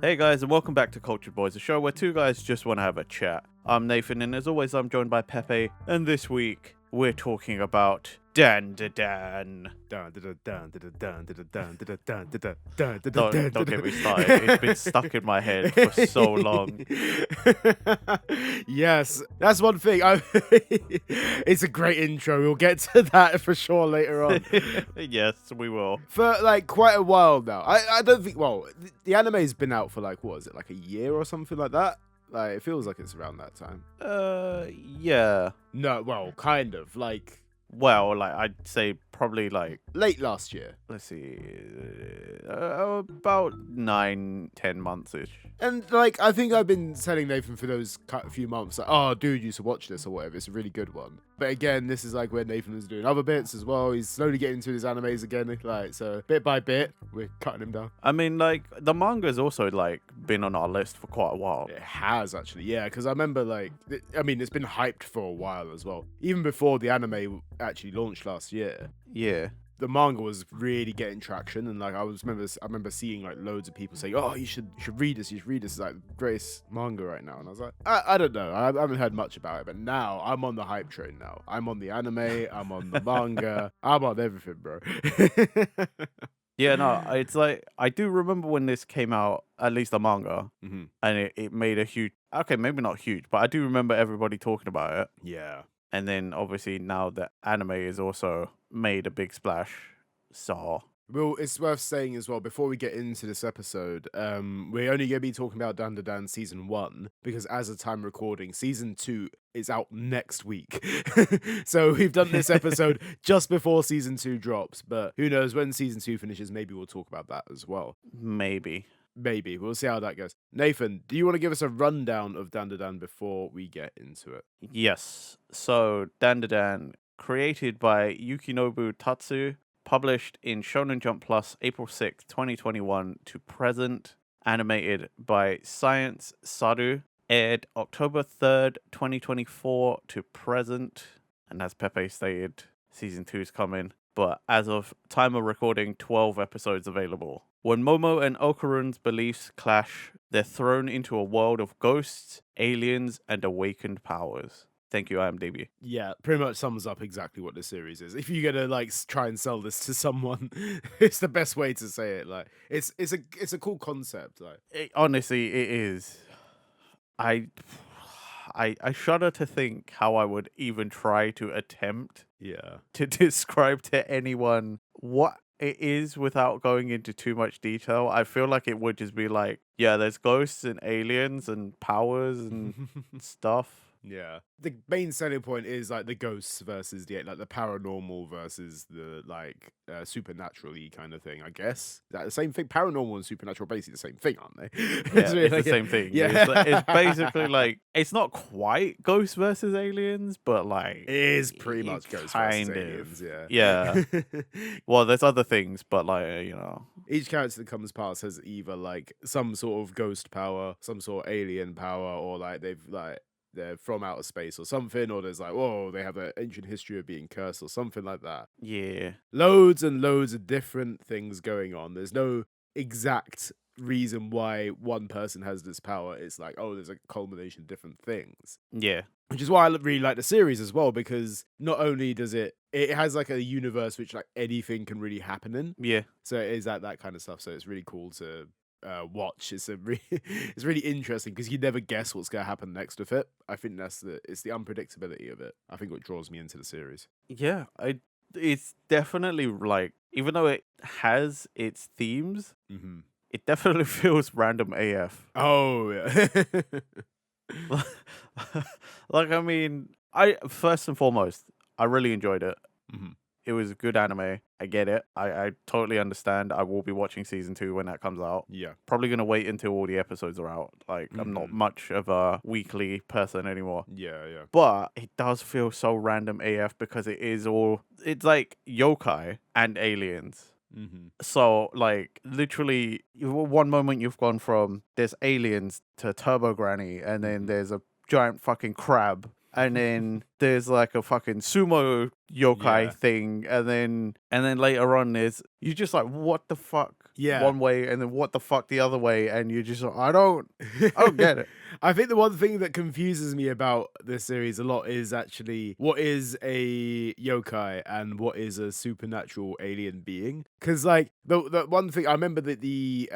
Hey guys, and welcome back to Cultured Boys, a show where two guys just want to have a chat. I'm Nathan, and as always, I'm joined by Pepe, and this week we're talking about Dan. Don't get me started. It's been stuck in my head for so long. Yes, that's one thing. It's a great intro. We'll get to that for sure later on. Yes, we will. For like quite a while now. I don't think. Well, the anime's been out for like what is it, like a year or something like that. Like it feels like it's around that time. Yeah. No, well, kind of like Well, like I'd say probably like, late last year. let's see, about 9-10 months ish. And like I think I've been telling Nathan for those few months, like, oh, dude, you should watch this or whatever. It's a really good one. But again, this is like where Nathan was doing other bits as well. He's slowly getting into his animes again, like so bit by bit, we're cutting him down. I mean, like the manga's also like been on our list for quite a while. It has actually, yeah, because I remember like, it's been hyped for a while as well. Even before the anime actually launched last year, Yeah. the manga was really getting traction, and like I remember seeing like loads of people saying, "Oh, you should read this. You should read this. It's like the greatest manga right now." And I was like, I don't know. I haven't heard much about it, but now I'm on the hype train. Now I'm on the anime. I'm on the manga. I'm on everything, bro. Yeah, no, it's like I do remember when this came out, at least the manga, Mhm. and it made a huge. Okay, maybe not huge, but I do remember everybody talking about it. Yeah. And then obviously now the anime is also made a big splash. So Well, it's worth saying as well, before we get into this episode, we're only going to be talking about Dan Dan Season 1, because as of time recording, Season 2 is out next week. So we've done this episode just before Season 2 drops, but who knows, when Season 2 finishes, maybe we'll talk about that as well. maybe. Maybe. We'll see how that goes. Nathan, do you want to give us a rundown of Dan Dan before we get into it? Yes. So Dan, created by Yukinobu Tatsu, published in Shonen Jump Plus April 6th, 2021 to present, animated by Science Saru, aired October 3rd, 2024 to present, and as Pepe stated, Season 2 is coming, but as of time of recording, 12 episodes available. When Momo and Okarun's beliefs clash, they're thrown into a world of ghosts, aliens, and awakened powers. Thank you, IMDb. Yeah, pretty much sums up exactly what this series is. If you're gonna like try and sell this to someone, it's the best way to say it. Like, it's a cool concept. Like, Honestly, it is. I shudder to think how I would even try to attempt yeah, to describe to anyone what it is without going into too much detail. I feel like it would just be like, yeah, there's ghosts and aliens and powers and stuff. yeah. The main selling point is like the ghosts versus the paranormal versus the like supernatural-y kind of thing. I guess that the same thing. Paranormal and supernatural are basically the same thing, aren't they? Yeah, it's the same thing. Yeah, It's basically like, it's not quite ghosts versus aliens, but like it is pretty much ghosts versus kind of. aliens. Yeah, Yeah. Well, there's other things, but like, each character that comes past has either like some sort of ghost power, some sort of alien power, or like they're from outer space or something, or there's like, whoa, they have an ancient history of being cursed or something like that. yeah. Loads and loads of different things going on. There's no exact reason why one person has this power. It's like, oh, there's a culmination of different things. Yeah. Which is why I really like the series as well, because not only does it has like a universe which like anything can really happen in. Yeah. So it is that kind of stuff. So it's really cool to watch. It's it's really interesting because you never guess what's going to happen next with it. I think it's the unpredictability of it. I think what draws me into the series. Yeah. It's definitely like, even though it has its themes, Mm-hmm. it definitely feels random AF. Oh yeah. Like, I mean, first and foremost, I really enjoyed it. Mhm. It was a good anime. I get it. I totally understand. I will be watching season 2 when that comes out. Yeah. Probably gonna wait until all the episodes are out. Like, I'm not much of a weekly person anymore. Yeah, yeah. But it does feel so random AF because it's like yokai and aliens. Mm-hmm. So, like, literally, one moment you've gone from there's aliens to Turbo Granny, and then there's a giant fucking crab, and then there's like a fucking sumo yokai Yeah. thing, and then later on there's you just like what the fuck Yeah. one way and then what the fuck the other way, and you're just like, I don't get it. I think the one thing that confuses me about this series a lot is actually what is a yokai and what is a supernatural alien being. Because like the one thing I remember that the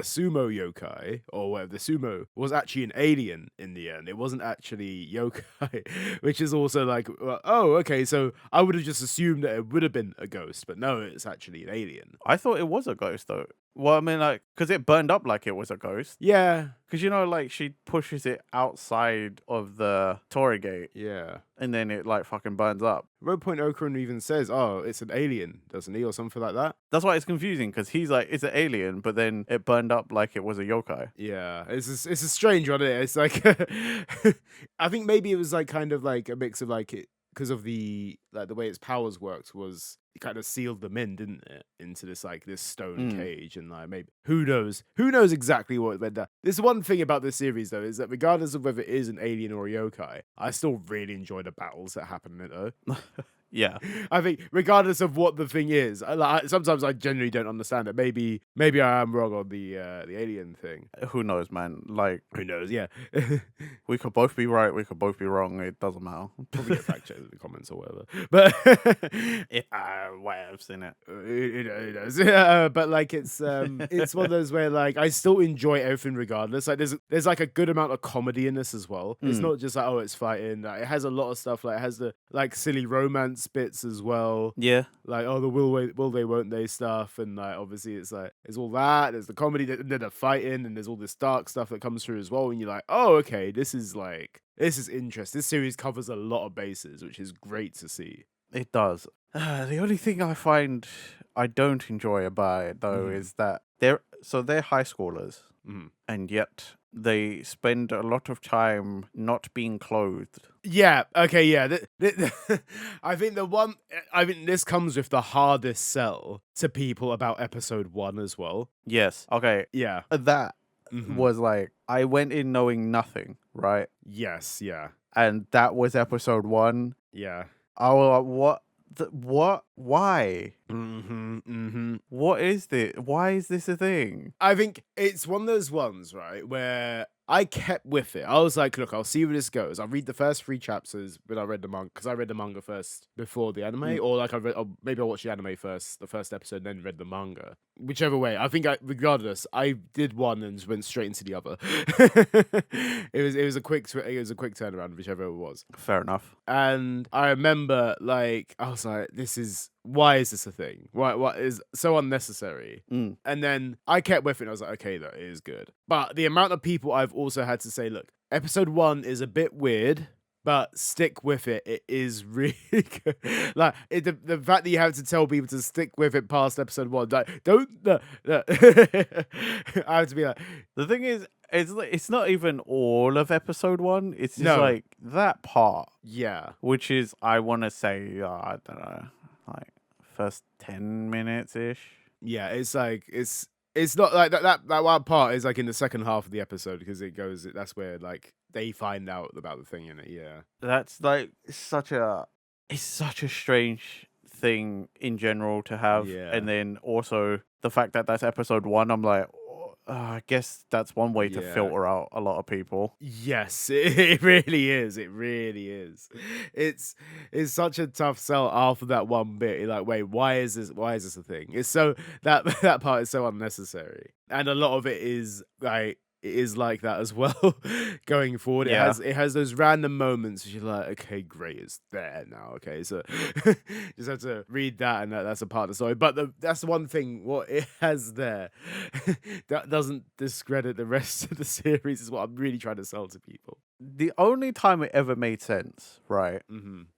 sumo yokai or whatever the sumo was actually an alien in the end. It wasn't actually yokai, which is also like, well, oh, okay. So I would have just assumed that it would have been a ghost, but no, it's actually an alien. I thought it was a ghost though. Well, I mean, like, because it burned up like it was a ghost. Yeah, Because you know, like she pushes it outside of the Torii gate, yeah. and then it like fucking burns up. Road Point Okran even says, "Oh, it's an alien," doesn't he, or something like that? That's why it's confusing, because he's like, it's an alien, but then it burned up like it was a yokai. Yeah, it's a strange one. Isn't it? It's like I think maybe it was like kind of like a mix of like it because of the like the way its powers worked was it kind of sealed them in, didn't it, into this like this stone cage, and like maybe who knows exactly what went down. This one thing about this series though is that regardless of whether it is an alien or a yokai, I still really enjoy the battles that happen in it though. Yeah. I think regardless of what the thing is, sometimes I genuinely don't understand it. Maybe I am wrong on the alien thing. Who knows, man? Like, Who knows? Yeah, we could both be right, we could both be wrong. It doesn't matter. probably get fact checked in the comments or whatever. But If whatever's in it. it does. But like it's one of those where like I still enjoy everything regardless. Like there's like a good amount of comedy in this as well. It's not just like, oh, it's fighting. Like, it has a lot of stuff. Like it has the like silly romance bits as well. Yeah. Like, oh, the will they won't they stuff, and like obviously it's like there's all that. There's the comedy, then the fighting, and there's all this dark stuff that comes through as well. And you're like, oh, okay, this is interesting. This series covers a lot of bases, which is great to see. It does. The only thing I find I don't enjoy about it though is that they're high schoolers, and yet they spend a lot of time not being clothed. Yeah. Okay. Yeah. I think this comes with the hardest sell to people about episode 1 as well. Yes. Okay. Yeah. That was like, I went in knowing nothing, right? Yes. Yeah. And that was episode 1. Yeah. I was like, what? What? Why? Mm-hmm. What is this? Why is this a thing? I think it's one of those ones, right, where I kept with it. I was like, look, I'll see where this goes. I'll read the first 3 chapters when I read the manga, because I read the manga first before the anime, or like or maybe I watched the anime first, the first episode, then read the manga. Whichever way, I think regardless, I did one and just went straight into the other. it was a quick turnaround, whichever it was. Fair enough. And I remember, like, I was like, why is this a thing? What is so unnecessary? And then I kept with it and I was like, okay, that is good. But the amount of people I've also had to say, look, episode 1 is a bit weird, but stick with it. It is really good. Like, the fact that you have to tell people to stick with it past episode 1, like, don't. I have to be like, the thing is, it's not even all of episode 1. It's just No. like that part, yeah. which is, I want to say, I don't know, like first 10 minutes ish. Yeah, it's like it's not like that one part is like in the second half of the episode, because that's where like they find out about the thing in it. Yeah. That's like such a strange thing in general to have. Yeah. And then also the fact that that's episode 1, I'm like, I guess that's one way to Yeah. filter out a lot of people. Yes, it really is. It really is. It's such a tough sell after that one bit. You're like, wait, why is this a thing? It's so that part is so unnecessary. And a lot of it is like that as well going forward. Yeah. It has those random moments where you're like, okay, great, it's there now. Okay, so just have to read that, and that's a part of the story. But that's the one thing, what it has there that doesn't discredit the rest of the series, is what I'm really trying to sell to people. The only time it ever made sense, right,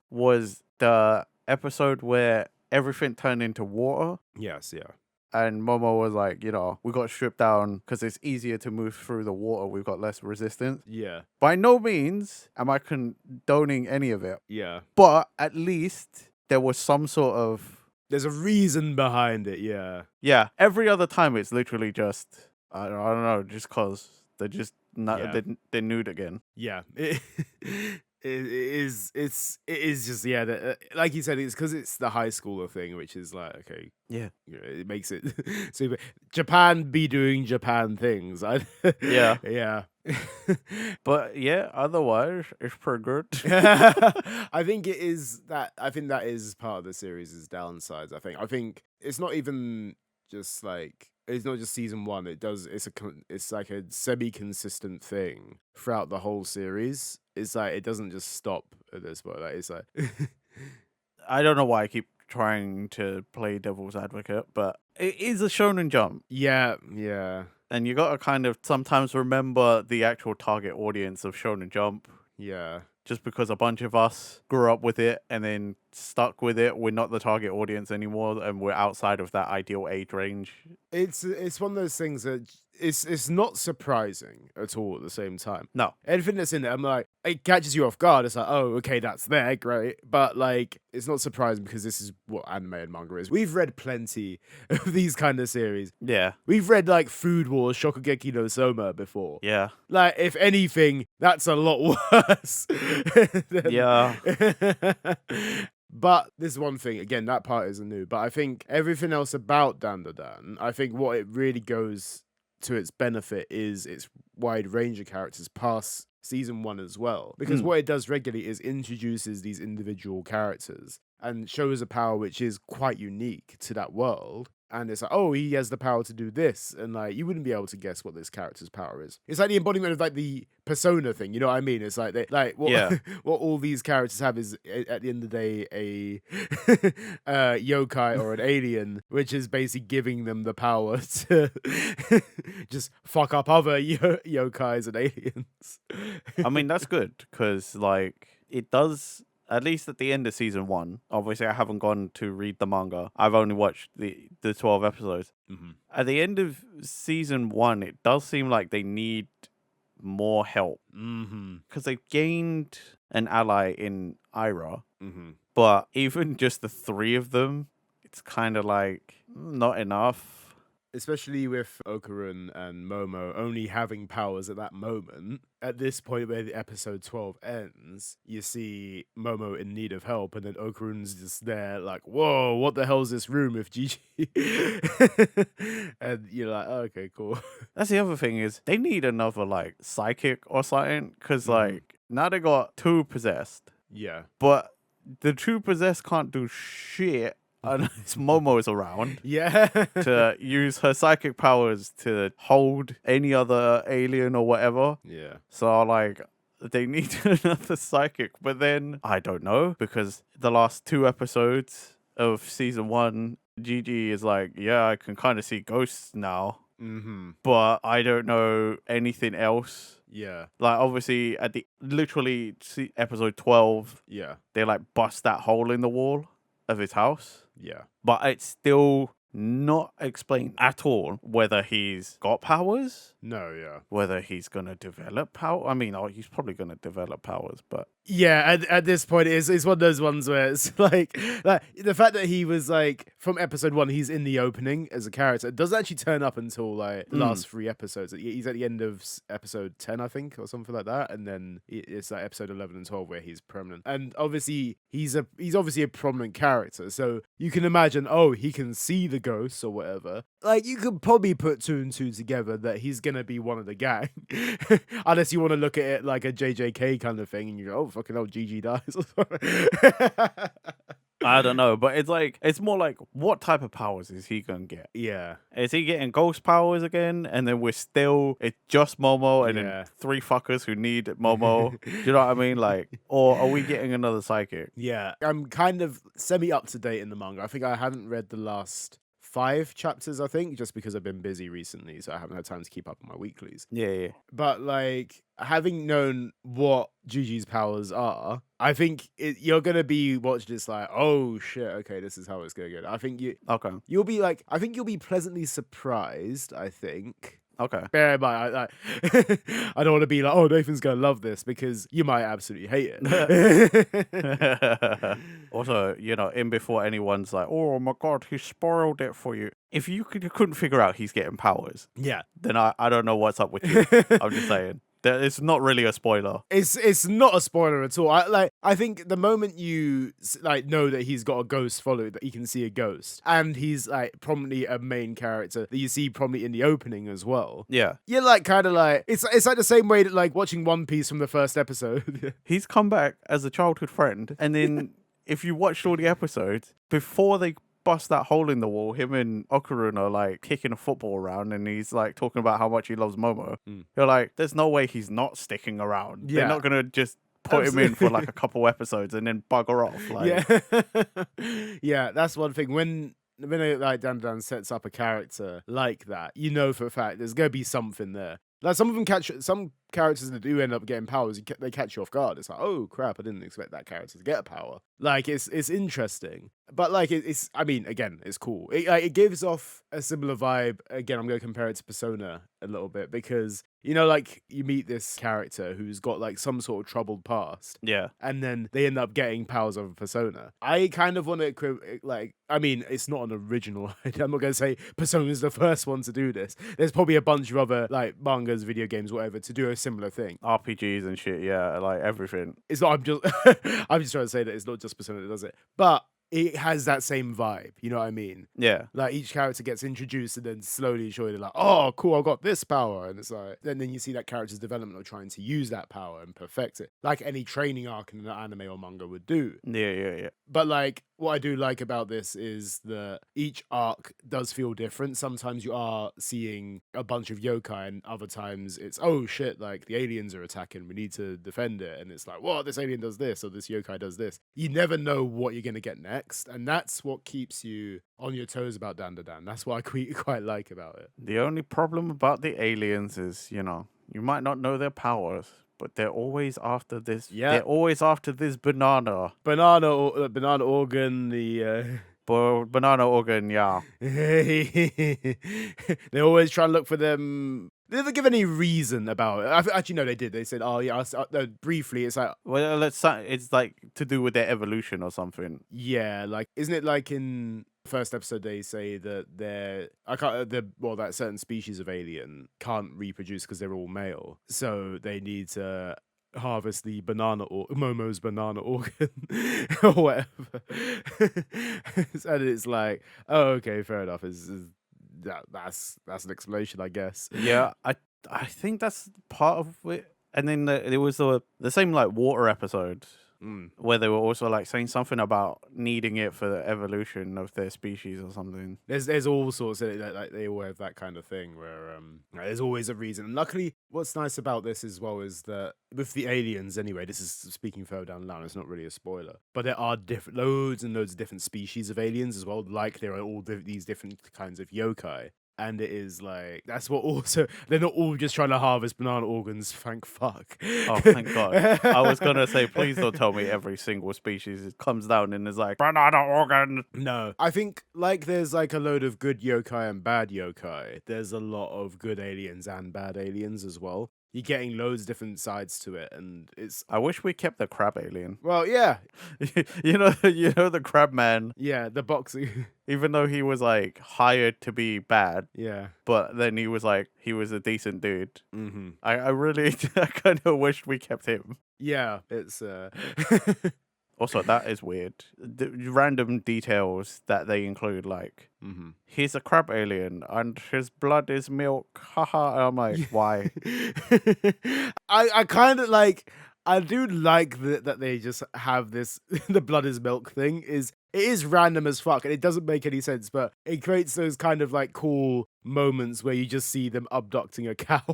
was the episode where everything turned into water. Yes, yeah. And Momo was like, we got stripped down because it's easier to move through the water. We've got less resistance. Yeah. By no means am I condoning any of it. Yeah. But at least there was some sort of... There's a reason behind it, yeah. Yeah. Every other time it's literally just, I don't know, just because they're just not, they're nude again. Yeah. it is just yeah, like you said, it's because it's the high schooler thing, which is like okay, Yeah. it makes it super. Japan be doing Japan things. Yeah. Yeah. But yeah, otherwise it's pretty good. I think it is that. I think that is part of the series' downsides. I think it's not even just like it's not just season one. It's like a semi-consistent thing throughout the whole series. It's like it doesn't just stop at this point. Like it's like I don't know why I keep trying to play devil's advocate, but it is a Shonen Jump. yeah, yeah, And you gotta kind of sometimes remember the actual target audience of Shonen Jump. yeah. Just because a bunch of us grew up with it and then stuck with it, we're not the target audience anymore, and we're outside of that ideal age range. It's one of those things that it's not surprising at all at the same time. No. Anything that's in it, I'm like, it catches you off guard. It's like, oh, okay, that's there, great. But like, it's not surprising because this is what anime and manga is. We've read plenty of these kind of series. Yeah. We've read like Food Wars, Shokugeki no Soma before. Yeah. Like, if anything, that's a lot worse. Yeah. But this one thing, again, that part isn't new. But I think everything else about Dandadan, I think what it really goes to its benefit is its wide range of characters past season one as well. Because what it does regularly is introduces these individual characters and shows a power which is quite unique to that world. And it's like, oh, he has the power to do this. And like, you wouldn't be able to guess what this character's power is. It's like the embodiment of like the persona thing. You know what I mean? It's like, what, Yeah. what all these characters have is at the end of the day, a yokai or an alien, which is basically giving them the power to just fuck up other yokais and aliens. I mean, that's good because, like, it does. At least at the end of season one, obviously I haven't gone to read the manga. I've only watched the 12 episodes. Mhm. At the end of season one, it does seem like they need more help because they've gained an ally in Ira, but even just the three of them, it's kind of like not enough. Especially with Okarun and Momo only having powers at that moment. At this point where the episode 12 ends, you see Momo in need of help, and then Okarun's just there like, whoa, what the hell's this room with Gigi? And you're like, oh, okay, cool. That's the other thing is they need another like psychic or something because like now they got two possessed, Yeah. but the two possessed can't do shit unless Momo's around Yeah. to use her psychic powers to hold any other alien or whatever. Yeah. So like they need another psychic, but then I don't know because the last two episodes of season one, Gigi is like, yeah, I can kind of see ghosts now, but I don't know anything else. Yeah. Like obviously at the literally episode 12, Yeah. they like bust that hole in the wall of his house. Yeah. But it's still not explained at all whether he's got powers, No, yeah. whether he's going to develop power. I mean, he's probably going to develop powers, but Yeah, at this point, it's one of those ones where it's like the fact that he was like from episode one, he's in the opening as a character. It doesn't actually turn up until like the last three episodes. He's at the end of episode 10, I think, or something like that, and then it's like episode 11 and 12 where he's prominent. And obviously, he's obviously a prominent character, so you can imagine, oh, he can see the ghosts or whatever. Like you could probably put two and two together that he's gonna be one of the gang, unless you want to look at it like a JJK kind of thing, and you go, oh, fucking hell, GG dies. I don't know. But it's more like, what type of powers is he going to get? Yeah. Is he getting ghost powers again? And then it's just Momo and then three fuckers who need Momo. Do you know what I mean? Like, or are we getting another psychic? Yeah. I'm kind of semi up to date in the manga. I think I haven't read the last 5 chapters, I think, just because I've been busy recently, so I haven't had time to keep up on my weeklies. Yeah. But like, having known what Gigi's powers are, I think you're gonna be watching this like, oh shit, okay, this is how it's gonna go. I think you'll be like, I think you'll be pleasantly surprised. I think. Okay. Bear in mind, I don't want to be like, oh, Nathan's gonna love this, because you might absolutely hate it. Also, in before anyone's like, oh my god, he spoiled it for you. If you couldn't figure out he's getting powers, yeah, then I don't know what's up with you. I'm just saying. It's not really a spoiler. It's not a spoiler at all. I think the moment you like know that he's got a ghost follow, that he can see a ghost, and he's like prominently a main character that you see prominently in the opening as well. Yeah. You're like kind of like it's like the same way that like watching One Piece from the first episode. He's come back as a childhood friend, and then if you watched all the episodes before they bust that hole in the wall, him and Okarun are like kicking a football around, and he's like talking about how much he loves Momo. You're like, there's no way he's not sticking around. They're not gonna just put him in for like a couple episodes and then bugger off. Like, yeah, that's one thing. When like Dan sets up a character like that, you know for a fact there's gonna be something there. Like some characters that do end up getting powers, they catch you off guard. It's like, oh crap, I didn't expect that character to get a power. Like it's interesting, but like it's I mean, again, it's cool. It gives off a similar vibe. Again, I'm gonna compare it to Persona a little bit because you know, like you meet this character who's got like some sort of troubled past, yeah, and then they end up getting powers of Persona. I kind of want to like, I mean, it's not an original idea. I'm not going to say Persona's the first one to do this. There's probably a bunch of other like mangas, video games, whatever, to do a similar thing. RPGs and shit, yeah, like everything. It's not. I'm just trying to say that it's not just Persona that does it, but it has that same vibe. You know what I mean? Yeah. Like each character gets introduced and then slowly surely they're like, oh, cool, I got this power. And it's like, and then you see that character's development of trying to use that power and perfect it. Like any training arc in an anime or manga would do. Yeah. But like, what I do like about this is that each arc does feel different. Sometimes you are seeing a bunch of yokai, and other times it's, oh shit, like the aliens are attacking, we need to defend it. And it's like, well, this alien does this, or this yokai does this. You never know what you're going to get next. And that's what keeps you on your toes about Dan. That's what I quite like about it. The only problem about the aliens is, you know, you might not know their powers, but they're always after this. Yeah. They're always after this banana. Banana organ, the... banana organ, yeah. They always try and look for them. They never give any reason about it. Actually, no, they did. They said, oh, yeah, briefly, it's like... Well, it's like to do with their evolution or something. Yeah, like, isn't it like in... first episode they say that that certain species of alien can't reproduce because they're all male, so they need to harvest the Momo's banana organ or whatever. And it's like, oh, okay, fair enough. That's an explanation, I guess. Yeah, I think that's part of it. And then there was the same like water episode. Where they were also like saying something about needing it for the evolution of their species or something. There's all sorts of it, like they all have that kind of thing where there's always a reason. And luckily, what's nice about this as well is that with the aliens, anyway, this is speaking further down the line. It's not really a spoiler, but there are loads and loads of different species of aliens as well. Like there are all these different kinds of yokai. And it is like, that's what also, they're not all just trying to harvest banana organs, thank fuck. Oh, thank God. I was going to say, please don't tell me every single species comes down and is like, banana organ. No. I think, like, there's like a load of good yokai and bad yokai. There's a lot of good aliens and bad aliens as well. You're getting loads of different sides to it, and it's... I wish we kept the crab alien. Well, yeah. you know the crab man. Yeah, the boxing. Even though he was like hired to be bad. Yeah. But then he was a decent dude. Mm-hmm. I really, I kind of wished we kept him. Yeah, it's... Also, that is weird. The random details that they include, like, he's a crab alien and his blood is milk. Haha. I'm like, why? I kind of like... I do like that they just have this the blood is milk thing. It is random as fuck and it doesn't make any sense, but it creates those kind of like cool moments where you just see them abducting a cow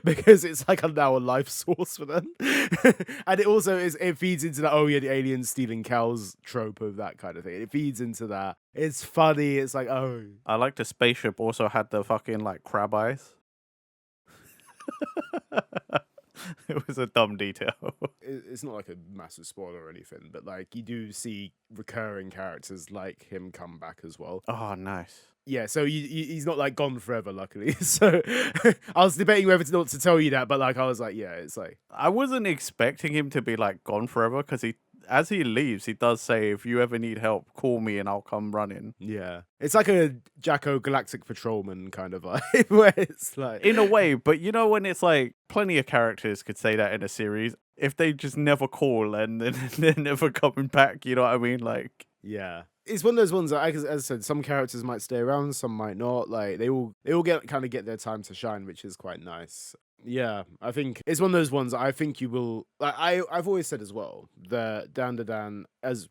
because it's like now a life source for them. And it feeds into that, oh yeah, the aliens stealing cows trope of that kind of thing. It feeds into that. It's funny. It's like, oh. I like the spaceship also had the fucking like crab eyes. It was a dumb detail. It's not like a massive spoiler or anything, but like you do see recurring characters like him come back as well. Oh, nice. Yeah, so he's not like gone forever, luckily. So I was debating whether to tell you that, but like I was like, yeah, it's like I wasn't expecting him to be like gone forever because as he leaves, he does say, if you ever need help, call me and I'll come running. Yeah. It's like a Jacko Galactic Patrolman kind of vibe, where it's like... In a way, but you know when it's like, plenty of characters could say that in a series, if they just never call and then they're never coming back, you know what I mean? Like... Yeah. It's one of those ones that, as I said, some characters might stay around, some might not. Like, they all get their time to shine, which is quite nice. Yeah, I think it's one of those ones I think you will... Like, I've always said as well that Dan Da Dan, as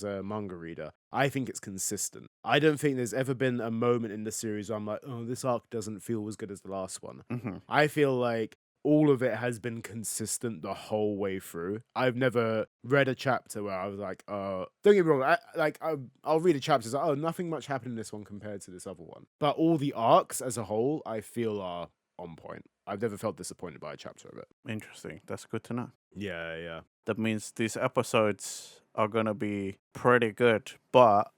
a manga reader, I think it's consistent. I don't think there's ever been a moment in the series where I'm like, oh, this arc doesn't feel as good as the last one. Mm-hmm. I feel like all of it has been consistent the whole way through. I've never read a chapter where I was like, don't get me wrong, I'll read a chapter, like, oh, nothing much happened in this one compared to this other one. But all the arcs as a whole, I feel are on point. I've never felt disappointed by a chapter of it. Interesting. That's good to know. Yeah. That means these episodes are going to be pretty good, but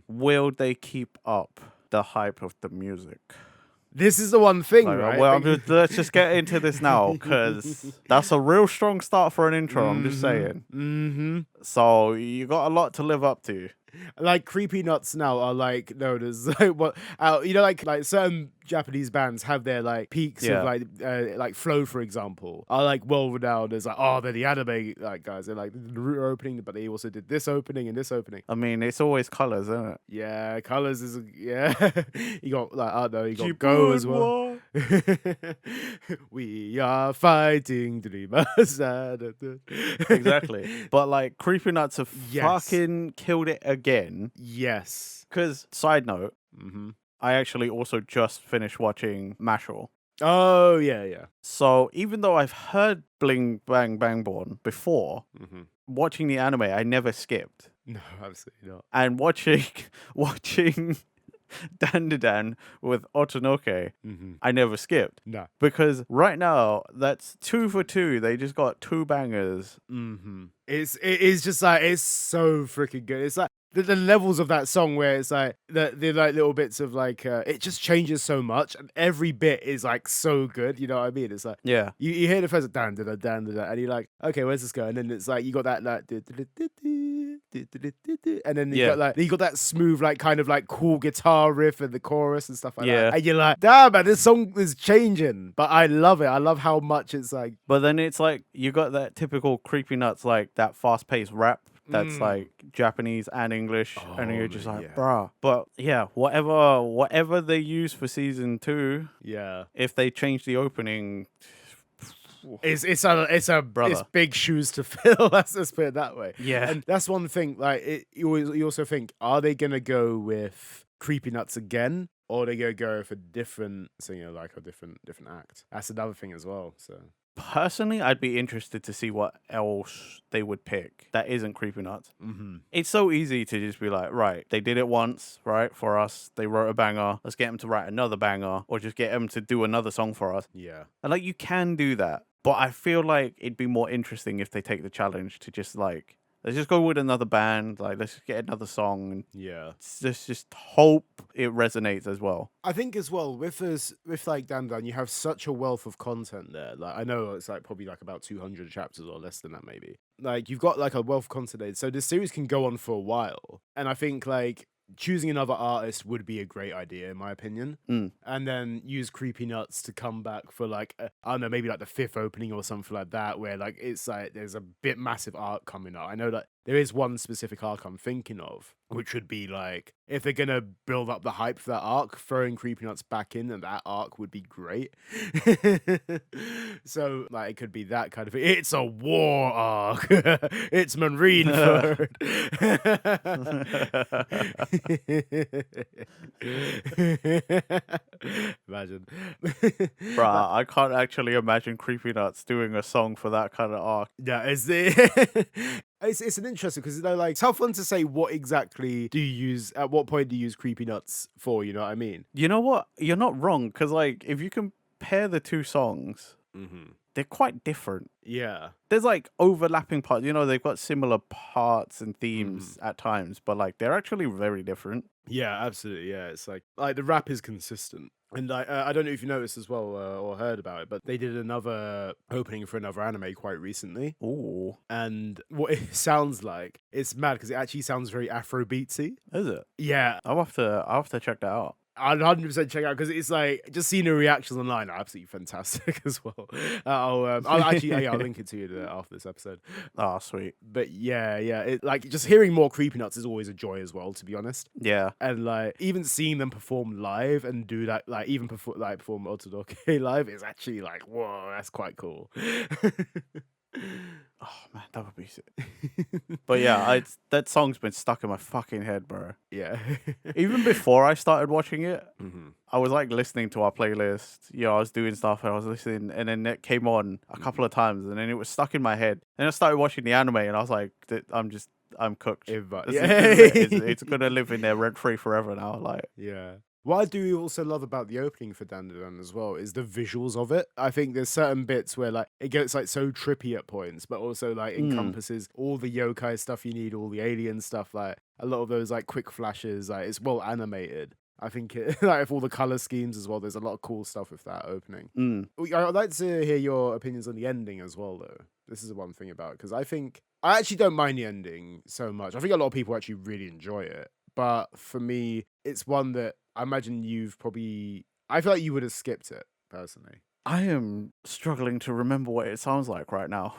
will they keep up the hype of the music? This is the one thing, like, right? Well, let's just get into this now, because that's a real strong start for an intro, I'm just saying. So you got a lot to live up to. Like, Creepy Nuts now are like known as like what you know, like certain Japanese bands have their like peaks of like Flow, for example, are like well renowned as like, oh, they're the anime like guys. They're like the root opening, but they also did this opening and this opening. I mean, it's always Colors, isn't it? Yeah, Colors is you got like, I don't know, you got Go as well. We are fighting dreamers. Exactly. But like Creepy Nuts have fucking killed it again. Yes. Because, side note, I actually also just finished watching Mashal. Oh, yeah. So even though I've heard Bling Bang Bang Born before, watching the anime, I never skipped. No, absolutely not. And watching Dan Da Dan with Otonoke, I never skipped. No. Because right now, that's 2 for 2. They just got 2 bangers. It is just like, it's so freaking good. It's like the levels of that song where it's like the like little bits of like it just changes so much, and every bit is like so good. You know what I mean? It's like you hear the first dan da da dan da da, and you're like, okay, where's this going? And then it's like you got that like, and then you got that smooth like kind of like cool guitar riff and the chorus and stuff like that. And you're like, damn man, this song is changing, but I love it. I love how much it's like. But then it's like you got that typical Creepy Nuts, like that fast paced rap. That's like Japanese and English, and you're just like, bruh. But yeah, whatever they use for season 2, if they change the opening, it's big shoes to fill. Let's just put it that way. Yeah, and that's one thing. Like, you also think, are they gonna go with Creepy Nuts again, or are they gonna go for different singer, like a different act? That's another thing as well. So. Personally, I'd be interested to see what else they would pick that isn't Creepy Nuts. It's so easy to just be like, right, they did it once, right, for us. They wrote a banger. Let's get them to write another banger, or just get them to do another song for us. Yeah. And like, you can do that. But I feel like it'd be more interesting if they take the challenge to just like, let's just go with another band. Like, let's just get another song. And let's just hope it resonates as well. I think as well with like Dan Dan, you have such a wealth of content there. Like, I know it's like probably like about 200 chapters or less than that, maybe. Like, you've got like a wealth of content there, so this series can go on for a while. And I think like choosing another artist would be a great idea, in my opinion. And then use Creepy Nuts to come back for like, I don't know, maybe like the 5th opening or something like that, where like it's like there's a bit massive arc coming up. I know that there is one specific arc I'm thinking of, which would be like, if they're gonna build up the hype for that arc, throwing Creepy Nuts back in, and that arc would be great. So like, it could be that kind of thing. It's a war arc. It's Marineford. Imagine. Bruh, I can't actually imagine Creepy Nuts doing a song for that kind of arc. Yeah, it's an interesting, because like, it's tough one to say what exactly do you use, at what point do you use Creepy Nuts for, you know what I mean? You know what? You're not wrong, because like, if you compare the 2 songs, they're quite different. Yeah. There's like overlapping parts. You know, they've got similar parts and themes at times, but like they're actually very different. Yeah, absolutely. Yeah, it's like the rap is consistent, and I don't know if you noticed as well or heard about it, but they did another opening for another anime quite recently, Ooh, and what it sounds like, it's mad because it actually sounds very Afrobeatsy. is it? Yeah, I'll have to check that out. I'd 100% check out because it's like just seeing the reactions online are absolutely fantastic as well. I'll actually I'll link it to you after this episode. Oh, sweet. But yeah, it like just hearing more Creepy Nuts is always a joy as well, to be honest. Yeah. And like even seeing them perform live and do that, like even perform Otodoke live is actually like, whoa, that's quite cool. Oh man, that would be sick. But yeah, that song's been stuck in my fucking head, bro. Yeah. Even before I started watching it, Mhm. I was like listening to our playlist. You know, I was doing stuff and I was listening, and then it came on a couple of times, and then it was stuck in my head. And I started watching the anime, and I was like, I'm cooked. It's gonna live in there rent free forever now. Like, Yeah. What I do also love about the opening for Dandadan as well is the visuals of it. I think there's certain bits where like it gets like so trippy at points, but also like encompasses all the yokai stuff you need, all the alien stuff, like a lot of those like quick flashes, like it's well animated. I think it, like with all the color schemes as well, there's a lot of cool stuff with that opening. I'd like to hear your opinions on the ending as well, though. This is the one thing about it, because I think I actually don't mind the ending so much. I think a lot of people actually really enjoy it, but for me, it's one that I imagine I feel like you would have skipped it, personally. I am struggling to remember what it sounds like right now.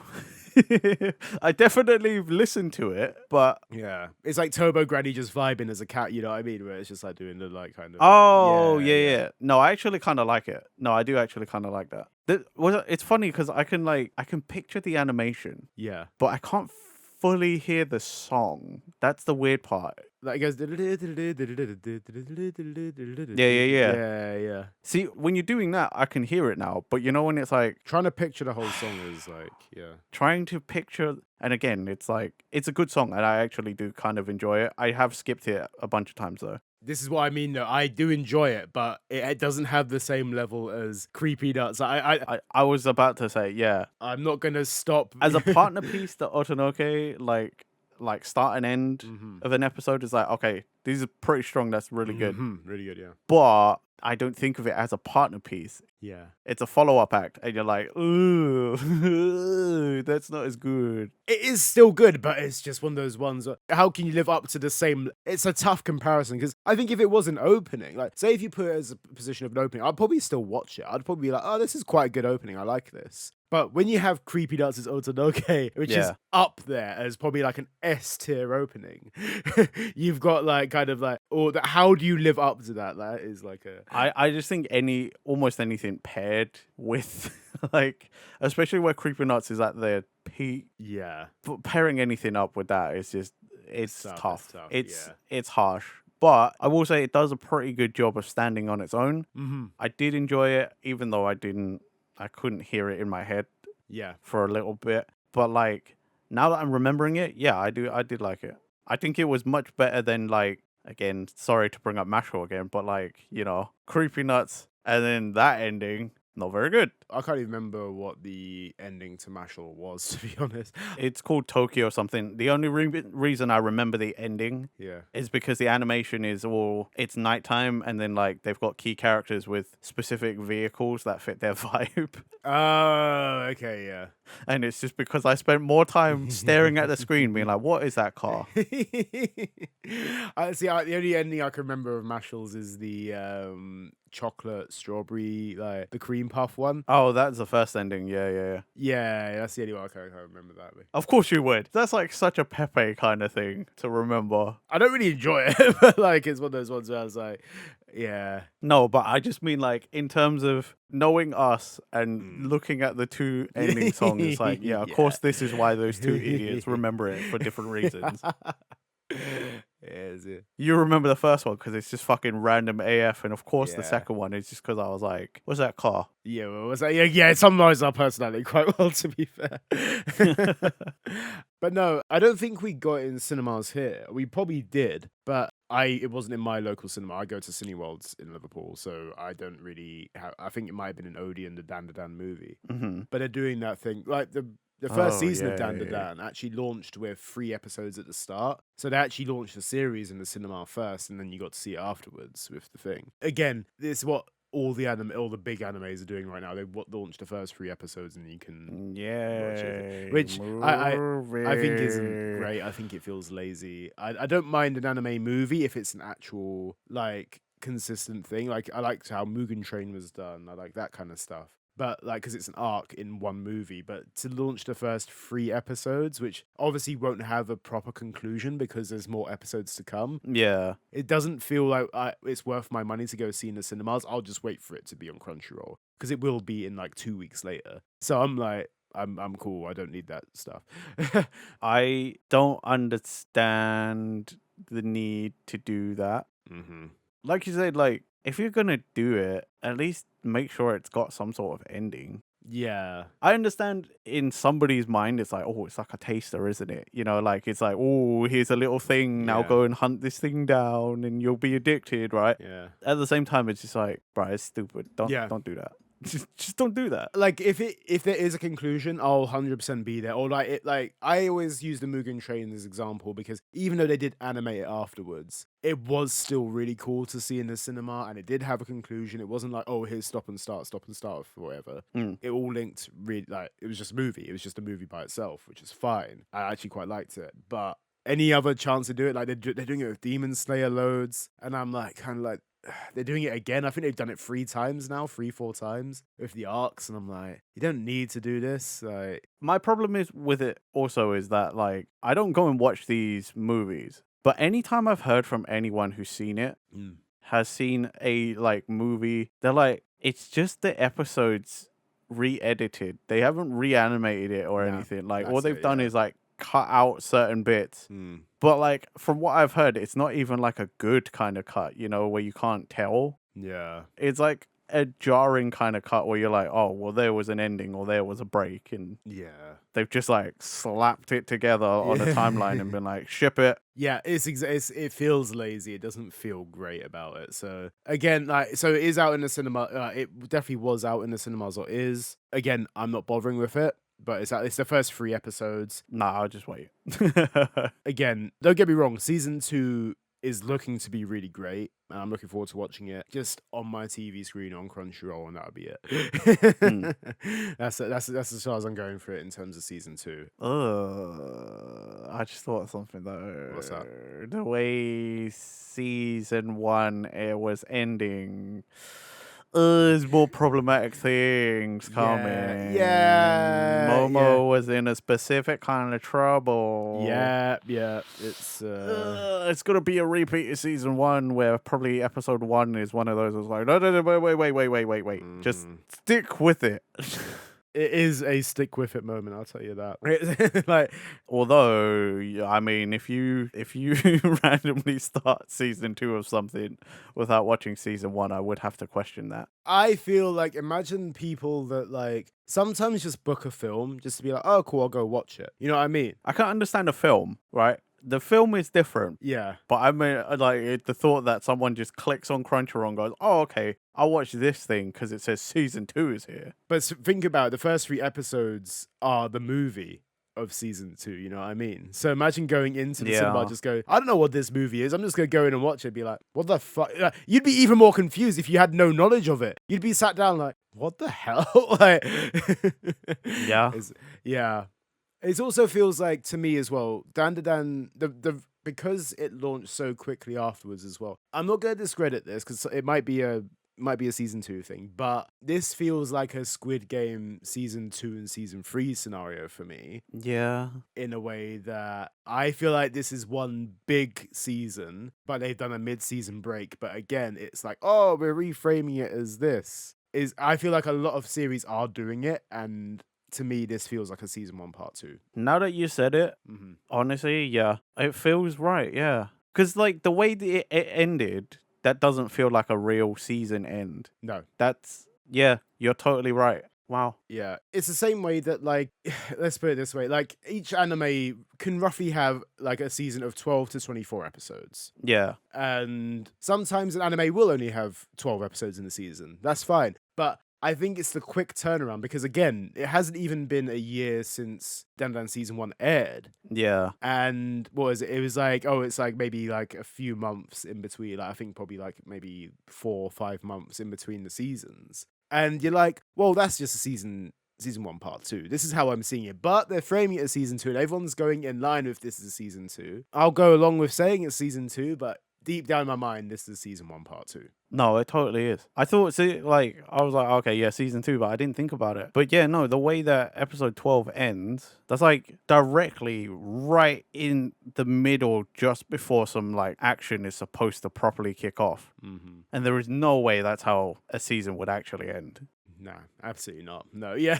I definitely listened to it, but Yeah. It's like Turbo Granny just vibing as a cat, you know what I mean? Where it's just like doing the like kind of oh yeah. No, I actually kind of like it. No, I do actually kind of like that. It's funny because I can picture the animation, Yeah. but I can't fully hear the song. That's the weird part. Like it goes yeah. See, when you're doing that, I can hear it now. But you know when it's like Trying to picture the whole song is like, yeah. trying to picture, and again, it's like it's a good song, and I actually do kind of enjoy it. I have skipped it a bunch of times though. This is what I mean, though. I do enjoy it, but it doesn't have the same level as Creepy Nuts. I was about to say, yeah, I'm not gonna stop. as a partner piece, the Otonoke, like start and end of an episode is like, okay, these are pretty strong. That's really good. Really good, yeah. But I don't think of it as a partner piece. Yeah. It's a follow-up act, and you're like, ooh, that's not as good. It is still good, but it's just one of those ones where, how can you live up to the same? It's a tough comparison, because I think if it was an opening, like say if you put it as a position of an opening, I'd probably still watch it. I'd probably be like, oh, this is quite a good opening. I like this. But when you have Creepy Nuts' Otonoke, which is up there as probably like an S tier opening, you've got like kind of like, how do you live up to that? That is like I just think almost anything paired with like, especially where Creepy Nuts is at their peak. Yeah. But pairing anything up with that is just it's tough. It's It's harsh. But I will say it does a pretty good job of standing on its own. I did enjoy it, even though I couldn't hear it in my head for a little bit. But like now that I'm remembering it, yeah, I did like it. I think it was much better than like, again, sorry to bring up Mashal again, but like, you know, Creepy Nuts and then that ending, not very good. I can't even remember what the ending to Mashal was, to be honest. It's called Tokyo or something. The only reason I remember the ending is because the animation is it's nighttime, and then like they've got key characters with specific vehicles that fit their vibe. Oh, okay, yeah. And it's just because I spent more time staring at the screen being like, what is that car? The only ending I can remember of Mashal's is the chocolate strawberry, like the cream puff one. Oh, that's the first ending. Yeah. Yeah, that's the only one I can't remember that with. Of course you would. That's like such a Pepe kind of thing to remember. I don't really enjoy it, but like it's one of those ones where I was like, yeah. No, but I just mean like in terms of knowing us and looking at the two ending songs, it's like, yeah, of course this is why those two idiots remember it for different reasons. You remember the first one because it's just fucking random AF, and of course the second one is just because I was like, what's that car? Yeah, well, was that? Yeah, it summarizes our personality quite well, to be fair. But no, I don't think we got it in cinemas here. We probably did, but it wasn't in my local cinema. I go to Cineworlds in Liverpool, so I don't really have. I think it might have been an Odeon, the Dan Dan movie, Mm-hmm. but they're doing that thing like the first Oh, season of yeah, Dan yeah, yeah. Dan actually launched with 3 episodes at the start. So they actually launched the series in the cinema first, and then you got to see it afterwards with the thing. Again, this is what all the big animes are doing right now. They launched the first 3 episodes, and you can watch it, Yay, which I think isn't movie. great. I think it feels lazy. I don't mind an anime movie if it's an actual like consistent thing. Like I liked how Mugen Train was done. I like that kind of stuff. But like, because it's an arc in one movie, but to launch the first 3 episodes, which obviously won't have a proper conclusion because there's more episodes to come, Yeah. it doesn't feel like it's worth my money to go see in the cinemas. I'll just wait for it to be on Crunchyroll because it will be in like 2 weeks later. So I'm like, I'm cool. I don't need that stuff. I don't understand the need to do that. hmm Like you said, like, if you're gonna do it, at least make sure it's got some sort of ending. Yeah. I understand in somebody's mind, it's like, oh, it's like a taster, isn't it? You know, like, it's like, oh, here's a little thing. Now Yeah. go and hunt this thing down and you'll be addicted, right? Yeah. At the same time, it's just like, bro, it's stupid. Yeah. Don't do that. Just don't do that. Like if there is a conclusion, I'll 100% be there. Or like I always use the Mugen Train as example because even though they did animate it afterwards, it was still really cool to see in the cinema, and it did have a conclusion. It wasn't like, oh, here's stop and start or whatever. Mm. It all linked really, like it was just a movie. It was just a movie by itself, which is fine. I actually quite liked it, but any other chance to do it, like they're doing it with Demon Slayer loads, and I'm like kind of like they're doing it again. I think they've done it 3 times now, 4 times with the arcs, and I'm like, you don't need to do this. Like, My problem is with it also is that, like, I don't go and watch these movies, but anytime I've heard from anyone who's seen it, has seen a like movie, they're like, it's just the episodes re-edited. They haven't reanimated it or Nah, anything. Like, all that's they've it, done yeah. is like cut out certain bits. But like, from what I've heard, it's not even like a good kind of cut, you know, where you can't tell. Yeah. It's like a jarring kind of cut where you're like, oh, well, there was an ending or there was a break, and Yeah. they've just like slapped it together on a timeline and been like, ship it. Yeah, it feels lazy. It doesn't feel great about it. So again, like, so it is out in the cinema. It definitely was out in the cinemas, or is. Again, I'm not bothering with it, but it's the first 3 episodes. Nah, I'll just wait. Again, don't get me wrong. Season 2 is looking to be really great, and I'm looking forward to watching it just on my TV screen on Crunchyroll, and that'll be it. That's as far as I'm going for it in terms of season 2. I just thought of something though. What's that? The way season 1 it was ending. There's more problematic things coming. Yeah, Momo was in a specific kind of trouble. yeah. It's gonna be a repeat of season 1 where probably episode 1 is one of those that's like, no, wait. Just stick with it. It is a stick with it moment, I'll tell you that. Like, although, I mean, if you randomly start season 2 of something without watching season 1, I would have to question that. I feel like, imagine people that like sometimes just book a film just to be like, oh cool, I'll go watch it. You know what I mean? I can't understand a film, right? The film is different. Yeah. But I mean, like, the thought that someone just clicks on Crunchyroll and goes, oh, okay, I'll watch this thing because it says season 2 is here. But think about it, the first 3 episodes are the movie of season 2, you know what I mean? So imagine going into the cinema, just go, I don't know what this movie is. I'm just going to go in and watch it, be like, what the fuck? You'd be even more confused if you had no knowledge of it. You'd be sat down like, what the hell? Like, yeah. Yeah. It also feels like, to me as well, Dan, because it launched so quickly afterwards as well. I'm not going to discredit this because it might be a season 2 thing, but this feels like a Squid Game season 2 and season 3 scenario for me. Yeah. In a way that I feel like this is one big season, but they've done a mid-season break. But again, it's like, oh, we're reframing it as this. I feel like a lot of series are doing it, and to me, this feels like a season 1 part 2. Now that you said it, honestly, yeah, it feels right, yeah. Because, like, the way that it ended, that doesn't feel like a real season end. No. Yeah, you're totally right. Wow. Yeah, it's the same way that, like, let's put it this way, like, each anime can roughly have, like, a season of 12 to 24 episodes. Yeah. And sometimes an anime will only have 12 episodes in the season. That's fine. But I think it's the quick turnaround because, again, it hasn't even been a year since Dandan season 1 aired. Yeah. And what was it? It was like, oh, it's like maybe like a few months in between. Like, I think probably like maybe 4 or 5 months in between the seasons. And you're like, well, that's just a season 1 part 2. This is how I'm seeing it. But they're framing it as season 2 and everyone's going in line with this as a season 2. I'll go along with saying it's season 2, but deep down in my mind, this is season 1 part 2. No, it totally is. I thought, see, like, I was like, okay, yeah, season 2, but I didn't think about it. But yeah, no, the way that episode 12 ends, that's like directly right in the middle, just before some like action is supposed to properly kick off. Mm-hmm. And there is no way that's how a season would actually end. Nah, absolutely not. No, yeah.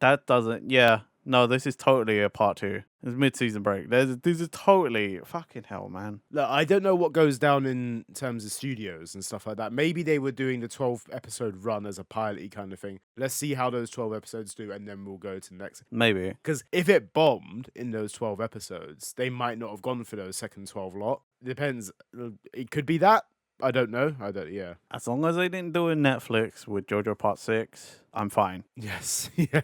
That doesn't, yeah. No, this is totally a part 2. It's mid-season break. This is totally fucking hell, man. Look, I don't know what goes down in terms of studios and stuff like that. Maybe they were doing the 12 episode run as a pilot kind of thing. Let's see how those 12 episodes do, and then we'll go to the next. Maybe. Because if it bombed in those 12 episodes, they might not have gone for those second 12 lot. Depends. It could be that. I don't know. Yeah. As long as they didn't do a Netflix with JoJo Part 6, I'm fine. Yes. Yeah.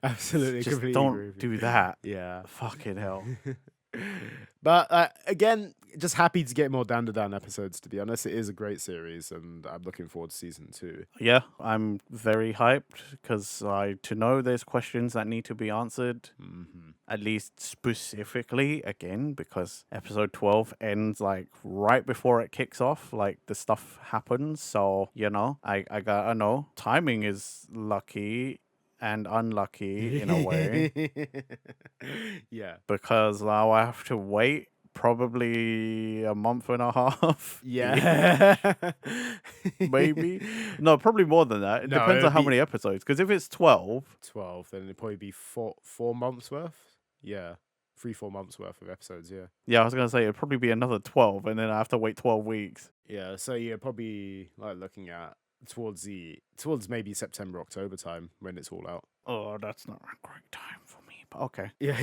Absolutely. Just completely agree don't with you. do that. Yeah. Fucking hell. But again, just happy to get more Dan to Dan episodes, to be honest. It is a great series, and I'm looking forward to season 2. Yeah, I'm very hyped because to know there's questions that need to be answered, at least specifically, again, because episode 12 ends like right before it kicks off, like the stuff happens. So, you know, I gotta know. Timing is lucky and unlucky in a way Yeah. because now I have to wait probably a month and a half. Yeah. Maybe. No, probably more than that. It No, depends it'd on how be- many episodes. Because if it's 12, 12, then it'd probably be four months worth. Yeah. 3-4 months worth of episodes, yeah. yeah, I was going to say it'd probably be another 12, and then I have to wait 12 weeks. Yeah, so you're probably like looking at towards maybe September, October time when it's all out. Oh, that's not a great time for me, but okay. Yeah.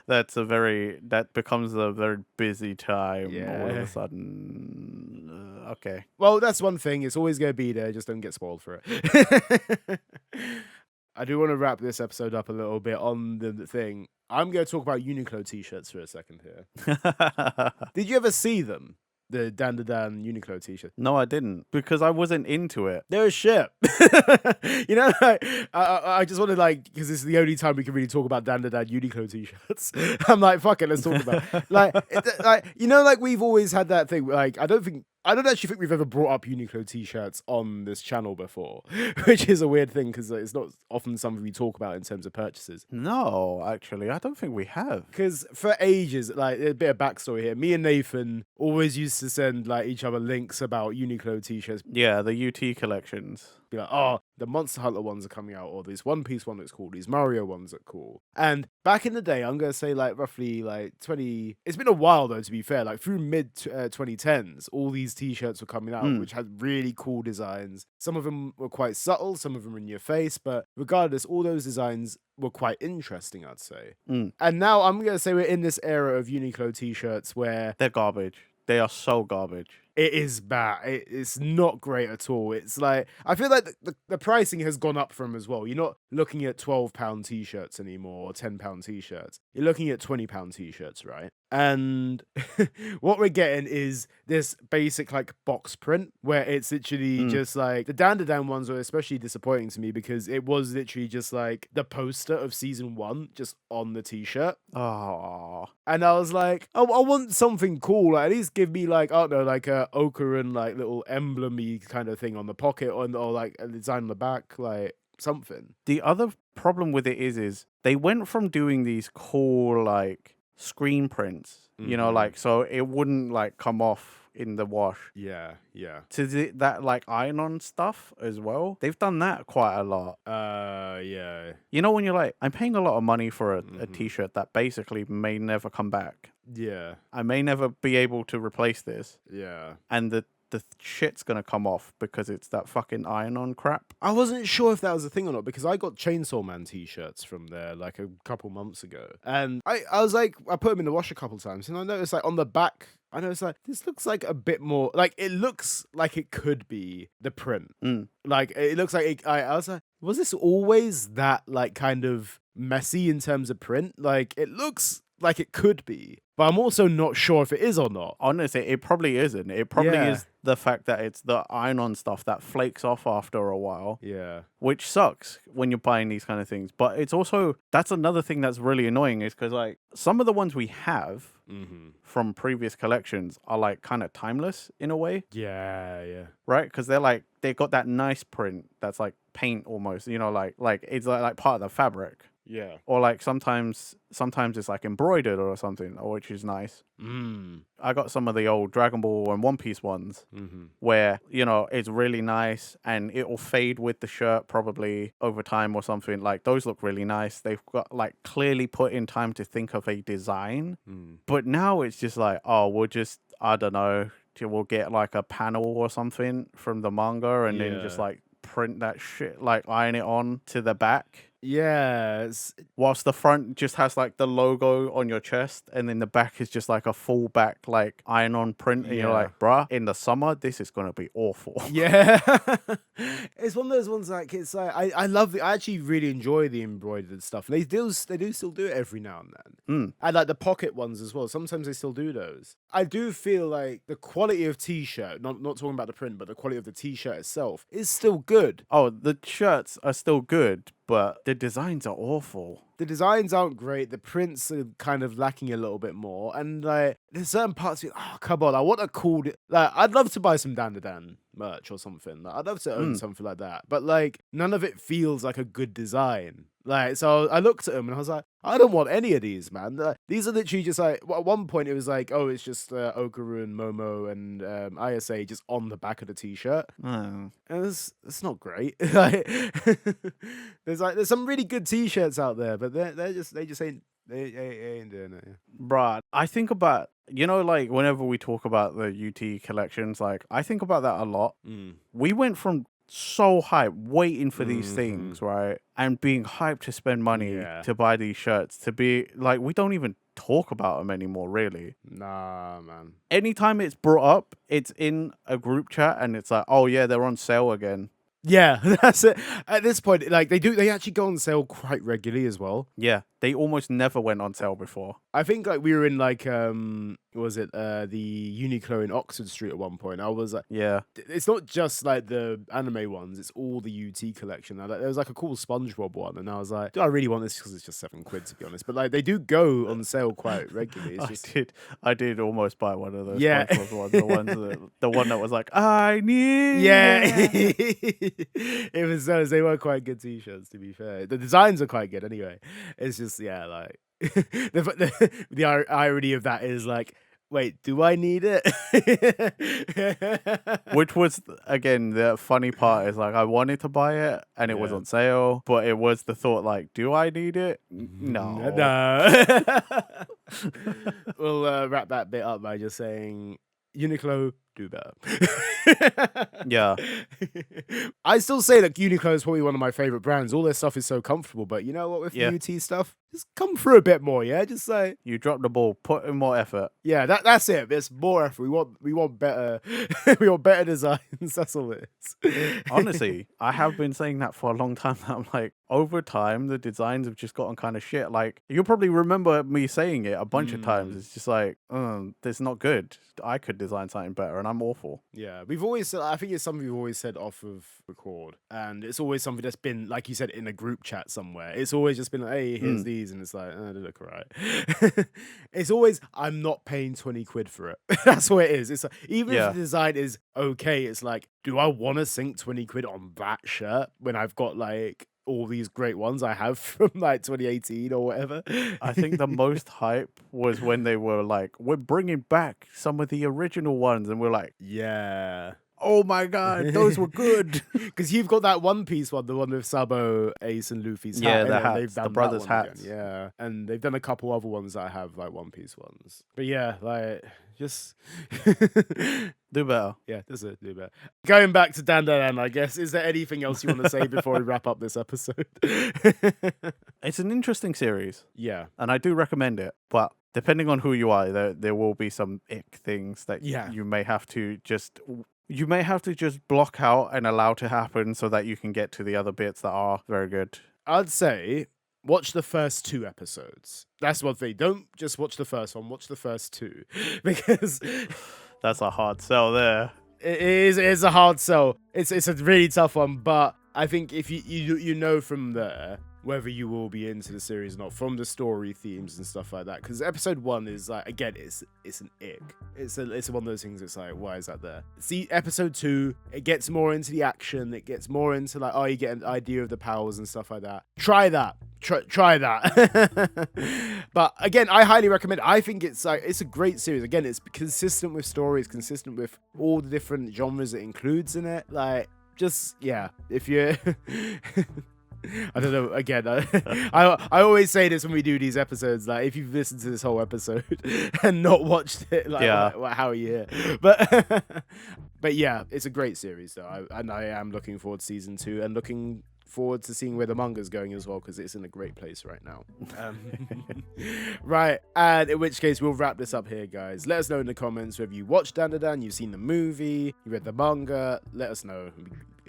That becomes a very busy time all of Yeah. a sudden. Okay. Well, that's one thing. It's always going to be there. Just don't get spoiled for it. I do want to wrap this episode up a little bit on the thing. I'm going to talk about Uniqlo t-shirts for a second here. Did you ever see them? The Dan to Dan Uniqlo t-shirt. No, I didn't, because I wasn't into it. They're shit. You know, like, I just wanted, like, because this is the only time we can really talk about Dan to Dan Uniqlo t-shirts. I'm like, fuck it, let's talk about it. Like, you know, like we've always had that thing. Like, I don't actually think we've ever brought up Uniqlo t-shirts on this channel before, which is a weird thing because it's not often something we talk about in terms of purchases. No, actually, I don't think we have. Because for ages, like a bit of backstory here, me and Nathan always used to send like each other links about Uniqlo t-shirts. Yeah, the UT collections. Be like, oh, the Monster Hunter ones are coming out, or this One Piece one that's cool, these Mario ones are cool. And back in the day, I'm gonna say like roughly like 20. It's been a while though, to be fair. Like through mid 2010s, all these t-shirts were coming out, which had really cool designs. Some of them were quite subtle, some of them were in your face, but regardless, all those designs were quite interesting, I'd say. And now I'm gonna say we're in this era of Uniqlo t-shirts where they're garbage. They are so garbage. it is bad. It's not great at all. It's like, I feel like the pricing has gone up from as well. You're not looking at £12 t-shirts anymore or £10 t-shirts. You're looking at £20 t-shirts, right? And what we're getting is this basic like box print where it's literally just like the Dan to Dan ones were especially disappointing to me because it was literally just like the poster of season 1 just on the t-shirt. Oh. And I was like, I want something cool. Like, at least give me like, I don't know, like a Okurin like little emblem-y kind of thing on the pocket or like a design on the back, like something. The other problem with it is they went from doing these cool like screen prints, like, so it wouldn't like come off in the wash. Yeah, yeah. To that like iron-on stuff as well, they've done that quite a lot. Yeah. When you're like, I'm paying a lot of money for a t-shirt that basically may never come back. Yeah. I may never be able to replace this. Yeah. And the shit's gonna come off because it's that fucking iron-on crap. I wasn't sure if that was a thing or not because I got Chainsaw Man t-shirts from there like a couple months ago. And I was like, I put them in the wash a couple times and I noticed like on the back, I noticed like, this looks like a bit more, like it looks like it could be the print. Like it looks like, I was like, was this always that like kind of messy in terms of print? Like it looks like it could be, but I'm also not sure if it is or not. Honestly, it probably isn't. It probably is the fact that it's the iron-on stuff that flakes off after a while. Yeah. Which sucks when you're buying these kind of things. But it's also, that's another thing that's really annoying is because like some of the ones we have from previous collections are like kind of timeless in a way. Yeah. Right? Because they're like, they got that nice print that's like paint almost, like it's like part of the fabric. Yeah. Or like sometimes it's like embroidered or something, which is nice. I got some of the old Dragon Ball and One Piece ones where, it's really nice and it will fade with the shirt probably over time or something. Like those look really nice. They've got like clearly put in time to think of a design. But now it's just like, oh, we'll just, I don't know, we'll get like a panel or something from the manga and then just like print that shit, like iron it on to the back. Yes. Whilst the front just has like the logo on your chest and then the back is just like a full back like iron-on print and you're like, bruh, in the summer this is gonna be awful. Yeah. It's one of those ones like it's like I love it. I actually really enjoy the embroidered stuff. They do still do it every now and then. I like the pocket ones as well. Sometimes they still do those. I do feel like the quality of t-shirt, not talking about the print, but the quality of the t-shirt itself is still good. Oh, the shirts are still good, but the designs are awful. The designs aren't great. The prints are kind of lacking a little bit more. And like, there's certain parts of it, oh, come on. I want a cool, like, I'd love to buy some Dan merch or something. Like, I'd love to own something like that. But like, none of it feels like a good design. Like, so I looked at them and I was like, I don't want any of these, man. These are literally just like, at one point it was like, oh, it's just Okaru and Momo and ISA just on the back of the t-shirt. And it's not great. Like, there's some really good t-shirts out there, but they just ain't doing it. Bruh, I think about, like whenever we talk about the UT collections, like I think about that a lot. We went from so hyped, waiting for these things, right? And being hyped to spend money to buy these shirts, to be like, we don't even talk about them anymore, really. Nah, man. Anytime it's brought up, it's in a group chat and it's like, oh yeah, they're on sale again. Yeah, that's it. At this point, like they actually go on sale quite regularly as well. Yeah, they almost never went on sale before. I think like we were in like was it the Uniqlo in Oxford Street at one point. I was like, yeah, it's not just like the anime ones; it's all the UT collection. Now, like, there was like a cool SpongeBob one, and I was like, do I really want this? Because it's just £7 to be honest. But like they do go on sale quite regularly. It's I did almost buy one of those. Yeah, SpongeBob the one that was like, I need. Yeah, it was those. They were quite good t-shirts. To be fair, the designs are quite good anyway. It's just like the irony of that is like, wait, do I need it? Which was, again, the funny part is like, I wanted to buy it and it was on sale, but it was the thought like, do I need it? No. We'll wrap that bit up by just saying, Uniqlo, do better. Yeah. I still say that Uniqlo is probably one of my favorite brands. All their stuff is so comfortable, but you know what, with UT stuff, just come through a bit more, yeah? Just like, you dropped the ball, put in more effort. Yeah, that's it. There's more effort. We want better we want better designs. That's all it is. Honestly, I have been saying that for a long time. I'm like, over time the designs have just gotten kind of shit. Like, you'll probably remember me saying it a bunch of times. It's just like, it's not good. I could design something better and I'm awful. Yeah, we've always said, I think it's something we've always said off of record, and it's always something that's been, like you said, in a group chat somewhere. It's always just been like, hey, here's these, and it's like, oh, they look alright. It's always, I'm not paying £20 for it. That's what it is. It's like, even if the design is okay, it's like, do I want to sink £20 on that shirt when I've got like all these great ones I have from like 2018 or whatever. I think the most hype was when they were like, we're bringing back some of the original ones. And we're like, yeah. oh my God, those were good. Because you've got that One Piece one, the one with Sabo, Ace, and Luffy's Yeah, hat. the and hats, they've the done brothers' that one again. hats. Yeah. And they've done a couple other ones that have like One Piece ones. But yeah, like, just... Do better. Yeah, does it do better. Going back to Dan Dan, I guess, is there anything else you want to say before we wrap up this episode? It's an interesting series. Yeah. And I do recommend it. But depending on who you are, there will be some ick things that you may have to just... You may have to just block out and allow to happen so that you can get to the other bits that are very good. I'd say watch the first 2 episodes. That's one thing. Don't just watch the first one. Watch the first 2. Because... That's a hard sell there. It is a hard sell. It's a really tough one, but I think if you know from there whether you will be into the series or not, from the story themes and stuff like that. Because episode 1 is like, again, it's an ick. It's one of those things. It's like, why is that there? See, episode 2, it gets more into the action. It gets more into like, oh, you get an idea of the powers and stuff like that. Try that. Try that. But again, I highly recommend it. I think it's a great series. Again, it's consistent with stories, consistent with all the different genres it includes in it. Like, just, yeah, if you're... I don't know, again, I always say this when we do these episodes, like, if you've listened to this whole episode and not watched it, like, how are you here? But yeah, it's a great series, though, and I am looking forward to season 2 and looking forward to seeing where the manga's going as well, because it's in a great place right now. Right, and in which case we'll wrap this up here, guys. Let us know in the comments whether you watched Dan Dan Dan, you've seen the movie, you read the manga. Let us know.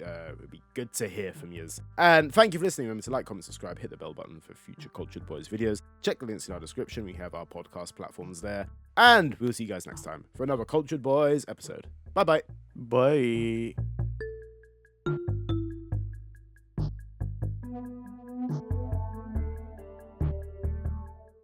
It'd be good to hear from you. And thank you for listening. Remember to like, comment, subscribe, hit the bell button for future Cultured Boys videos. Check the links in our description. We have our podcast platforms there. And we'll see you guys next time for another Cultured Boys episode. Bye-bye. Bye.